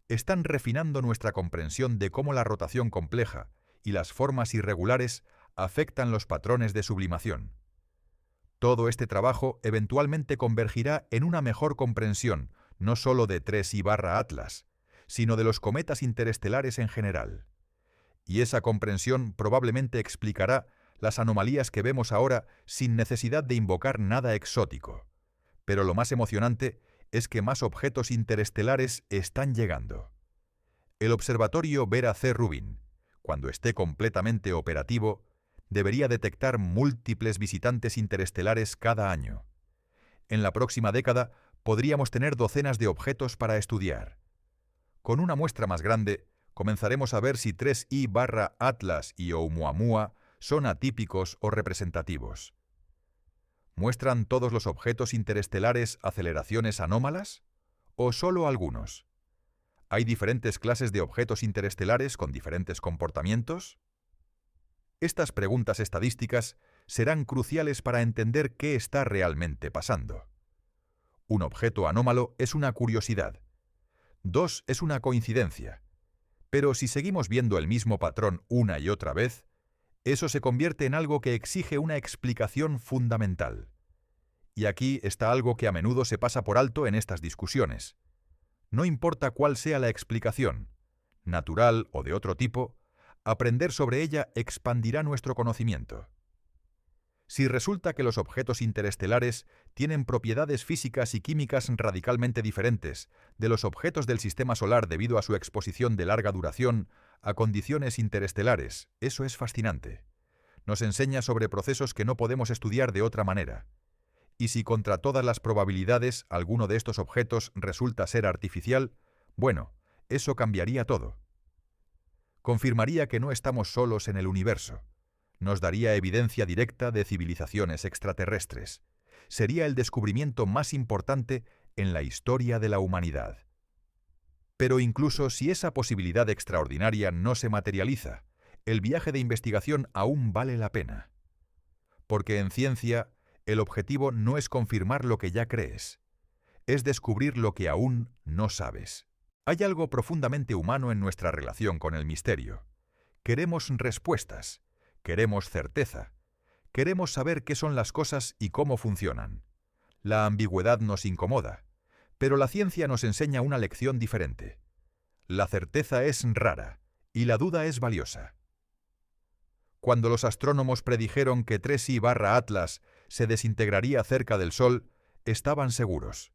Están refinando nuestra comprensión de cómo la rotación compleja y las formas irregulares afectan los patrones de sublimación. Todo este trabajo eventualmente convergirá en una mejor comprensión no solo de 3I/Atlas, sino de los cometas interestelares en general. Y esa comprensión probablemente explicará las anomalías que vemos ahora sin necesidad de invocar nada exótico. Pero lo más emocionante es que más objetos interestelares están llegando. El observatorio Vera C. Rubin, cuando esté completamente operativo, debería detectar múltiples visitantes interestelares cada año. En la próxima década podríamos tener docenas de objetos para estudiar. Con una muestra más grande, comenzaremos a ver si 3I/Atlas y Oumuamua son atípicos o representativos. ¿Muestran todos los objetos interestelares aceleraciones anómalas? ¿O solo algunos? ¿Hay diferentes clases de objetos interestelares con diferentes comportamientos? Estas preguntas estadísticas serán cruciales para entender qué está realmente pasando. Un objeto anómalo es una curiosidad. 2 es una coincidencia. Pero si seguimos viendo el mismo patrón una y otra vez, eso se convierte en algo que exige una explicación fundamental. Y aquí está algo que a menudo se pasa por alto en estas discusiones. No importa cuál sea la explicación, natural o de otro tipo, aprender sobre ella expandirá nuestro conocimiento. Si resulta que los objetos interestelares tienen propiedades físicas y químicas radicalmente diferentes de los objetos del sistema solar debido a su exposición de larga duración a condiciones interestelares, eso es fascinante. Nos enseña sobre procesos que no podemos estudiar de otra manera. Y si contra todas las probabilidades alguno de estos objetos resulta ser artificial, bueno, eso cambiaría todo. Confirmaría que no estamos solos en el universo. Nos daría evidencia directa de civilizaciones extraterrestres. Sería el descubrimiento más importante en la historia de la humanidad. Pero incluso si esa posibilidad extraordinaria no se materializa, el viaje de investigación aún vale la pena. Porque en ciencia, el objetivo no es confirmar lo que ya crees, es descubrir lo que aún no sabes. Hay algo profundamente humano en nuestra relación con el misterio. Queremos respuestas, queremos certeza, queremos saber qué son las cosas y cómo funcionan. La ambigüedad nos incomoda, pero la ciencia nos enseña una lección diferente. La certeza es rara y la duda es valiosa. Cuando los astrónomos predijeron que 3I/Atlas se desintegraría cerca del Sol, estaban seguros.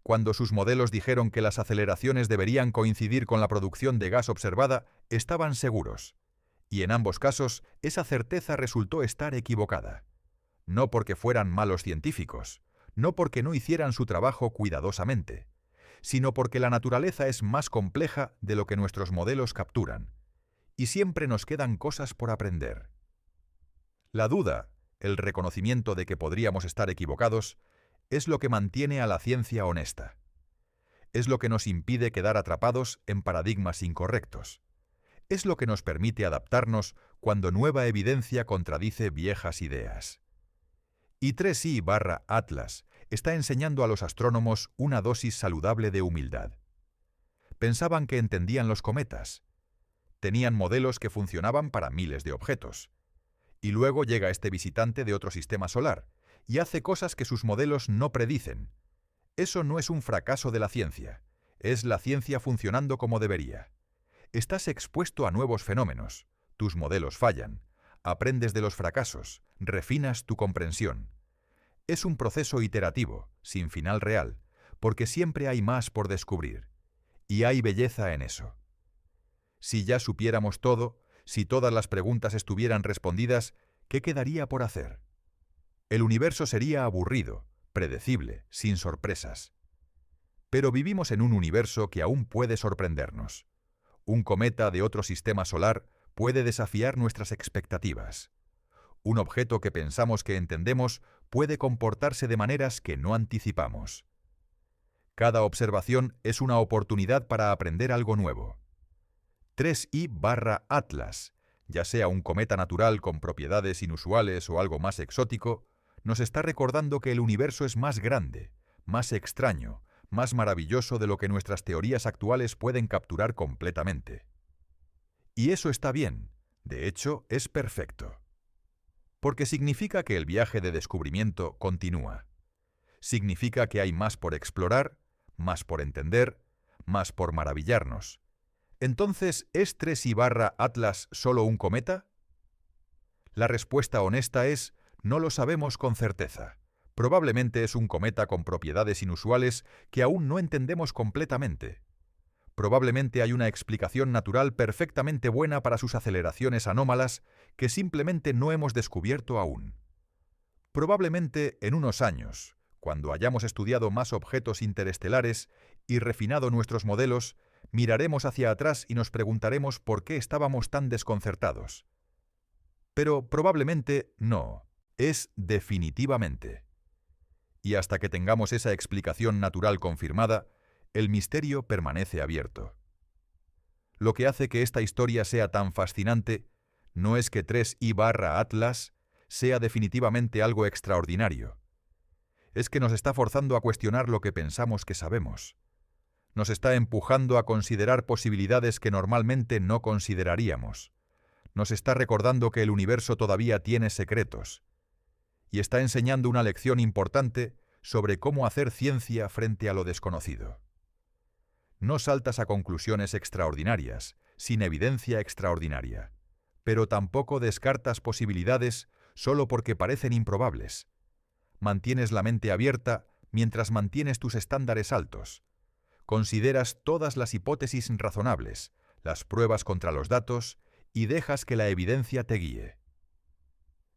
Cuando sus modelos dijeron que las aceleraciones deberían coincidir con la producción de gas observada, estaban seguros. Y en ambos casos, esa certeza resultó estar equivocada. No porque fueran malos científicos, no porque no hicieran su trabajo cuidadosamente, sino porque la naturaleza es más compleja de lo que nuestros modelos capturan. Y siempre nos quedan cosas por aprender. La duda, el reconocimiento de que podríamos estar equivocados, es lo que mantiene a la ciencia honesta. Es lo que nos impide quedar atrapados en paradigmas incorrectos. Es lo que nos permite adaptarnos cuando nueva evidencia contradice viejas ideas. Y 3I/Atlas está enseñando a los astrónomos una dosis saludable de humildad. Pensaban que entendían los cometas. Tenían modelos que funcionaban para miles de objetos. Y luego llega este visitante de otro sistema solar y hace cosas que sus modelos no predicen. Eso no es un fracaso de la ciencia, es la ciencia funcionando como debería. Estás expuesto a nuevos fenómenos, tus modelos fallan, aprendes de los fracasos, refinas tu comprensión. Es un proceso iterativo, sin final real, porque siempre hay más por descubrir. Y hay belleza en eso. Si ya supiéramos todo, si todas las preguntas estuvieran respondidas, ¿qué quedaría por hacer? El universo sería aburrido, predecible, sin sorpresas. Pero vivimos en un universo que aún puede sorprendernos. Un cometa de otro sistema solar puede desafiar nuestras expectativas. Un objeto que pensamos que entendemos puede comportarse de maneras que no anticipamos. Cada observación es una oportunidad para aprender algo nuevo. 3I/Atlas, ya sea un cometa natural con propiedades inusuales o algo más exótico, nos está recordando que el universo es más grande, más extraño, más maravilloso de lo que nuestras teorías actuales pueden capturar completamente. Y eso está bien, de hecho, es perfecto. Porque significa que el viaje de descubrimiento continúa. Significa que hay más por explorar, más por entender, más por maravillarnos. Entonces, ¿es 3I/Atlas solo un cometa? La respuesta honesta es, no lo sabemos con certeza. Probablemente es un cometa con propiedades inusuales que aún no entendemos completamente. Probablemente hay una explicación natural perfectamente buena para sus aceleraciones anómalas que simplemente no hemos descubierto aún. Probablemente en unos años, cuando hayamos estudiado más objetos interestelares y refinado nuestros modelos, miraremos hacia atrás y nos preguntaremos por qué estábamos tan desconcertados. Pero probablemente no, es definitivamente. Y hasta que tengamos esa explicación natural confirmada, el misterio permanece abierto. Lo que hace que esta historia sea tan fascinante no es que 3I/Atlas sea definitivamente algo extraordinario. Es que nos está forzando a cuestionar lo que pensamos que sabemos. Nos está empujando a considerar posibilidades que normalmente no consideraríamos. Nos está recordando que el universo todavía tiene secretos. Y está enseñando una lección importante sobre cómo hacer ciencia frente a lo desconocido. No saltas a conclusiones extraordinarias, sin evidencia extraordinaria, pero tampoco descartas posibilidades solo porque parecen improbables. Mantienes la mente abierta mientras mantienes tus estándares altos. Consideras todas las hipótesis razonables, las pruebas contra los datos, y dejas que la evidencia te guíe.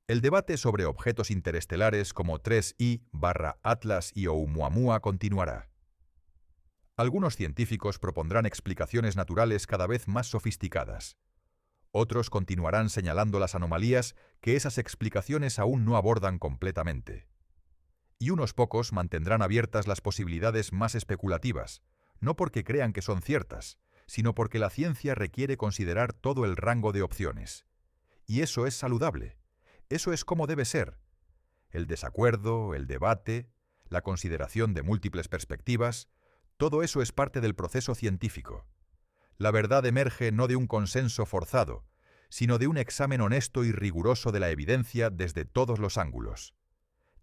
El debate sobre objetos interestelares como 3I/Atlas y Oumuamua continuará. Algunos científicos propondrán explicaciones naturales cada vez más sofisticadas. Otros continuarán señalando las anomalías que esas explicaciones aún no abordan completamente. Y unos pocos mantendrán abiertas las posibilidades más especulativas, no porque crean que son ciertas, sino porque la ciencia requiere considerar todo el rango de opciones. Y eso es saludable. Eso es como debe ser. El desacuerdo, el debate, la consideración de múltiples perspectivas, todo eso es parte del proceso científico. La verdad emerge no de un consenso forzado, sino de un examen honesto y riguroso de la evidencia desde todos los ángulos.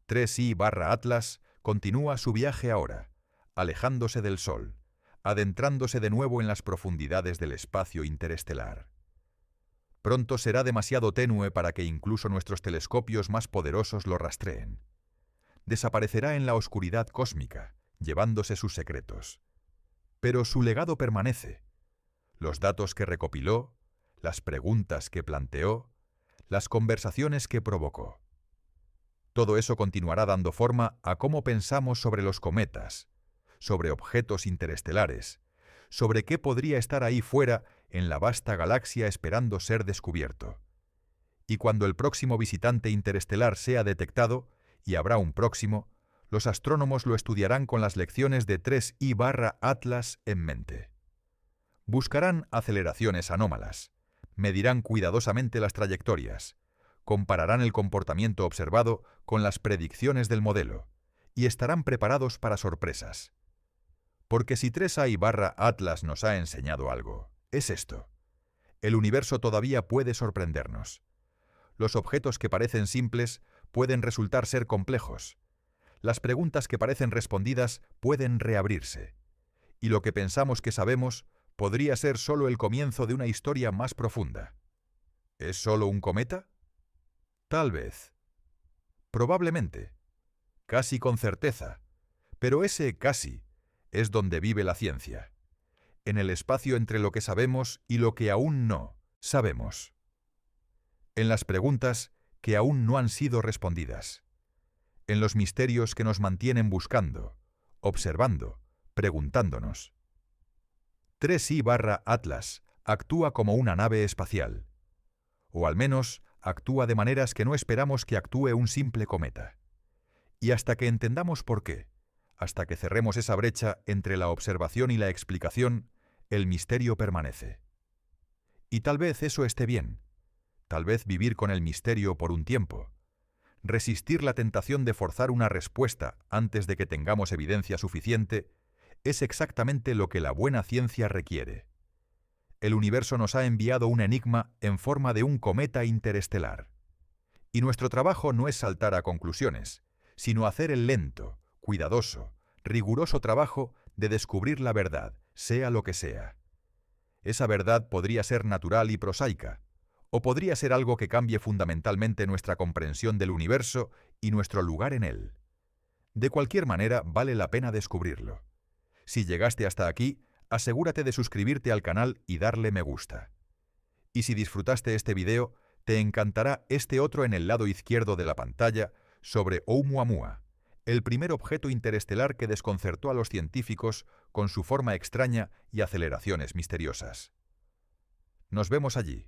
3I/Atlas continúa su viaje ahora, alejándose del Sol, adentrándose de nuevo en las profundidades del espacio interestelar. Pronto será demasiado tenue para que incluso nuestros telescopios más poderosos lo rastreen. Desaparecerá en la oscuridad cósmica, llevándose sus secretos. Pero su legado permanece. Los datos que recopiló, las preguntas que planteó, las conversaciones que provocó. Todo eso continuará dando forma a cómo pensamos sobre los cometas, sobre objetos interestelares, sobre qué podría estar ahí fuera en la vasta galaxia esperando ser descubierto. Y cuando el próximo visitante interestelar sea detectado, y habrá un próximo, los astrónomos lo estudiarán con las lecciones de 3I/Atlas en mente. Buscarán aceleraciones anómalas, medirán cuidadosamente las trayectorias, compararán el comportamiento observado con las predicciones del modelo, y estarán preparados para sorpresas. Porque si 3I/Atlas nos ha enseñado algo, es esto. El universo todavía puede sorprendernos. Los objetos que parecen simples pueden resultar ser complejos. Las preguntas que parecen respondidas pueden reabrirse. Y lo que pensamos que sabemos podría ser solo el comienzo de una historia más profunda. ¿Es solo un cometa? Tal vez. Probablemente. Casi con certeza. Pero ese casi es donde vive la ciencia. En el espacio entre lo que sabemos y lo que aún no sabemos. En las preguntas que aún no han sido respondidas. En los misterios que nos mantienen buscando, observando, preguntándonos. 3I/Atlas actúa como una nave espacial. O al menos actúa de maneras que no esperamos que actúe un simple cometa. Y hasta que entendamos por qué, hasta que cerremos esa brecha entre la observación y la explicación, el misterio permanece. Y tal vez eso esté bien. Tal vez vivir con el misterio por un tiempo. Resistir la tentación de forzar una respuesta antes de que tengamos evidencia suficiente es exactamente lo que la buena ciencia requiere. El universo nos ha enviado un enigma en forma de un cometa interestelar. Y nuestro trabajo no es saltar a conclusiones, sino hacer el lento, cuidadoso, riguroso trabajo de descubrir la verdad, sea lo que sea. Esa verdad podría ser natural y prosaica, o podría ser algo que cambie fundamentalmente nuestra comprensión del universo y nuestro lugar en él. De cualquier manera, vale la pena descubrirlo. Si llegaste hasta aquí, asegúrate de suscribirte al canal y darle me gusta. Y si disfrutaste este video, te encantará este otro en el lado izquierdo de la pantalla sobre Oumuamua, el primer objeto interestelar que desconcertó a los científicos con su forma extraña y aceleraciones misteriosas. Nos vemos allí.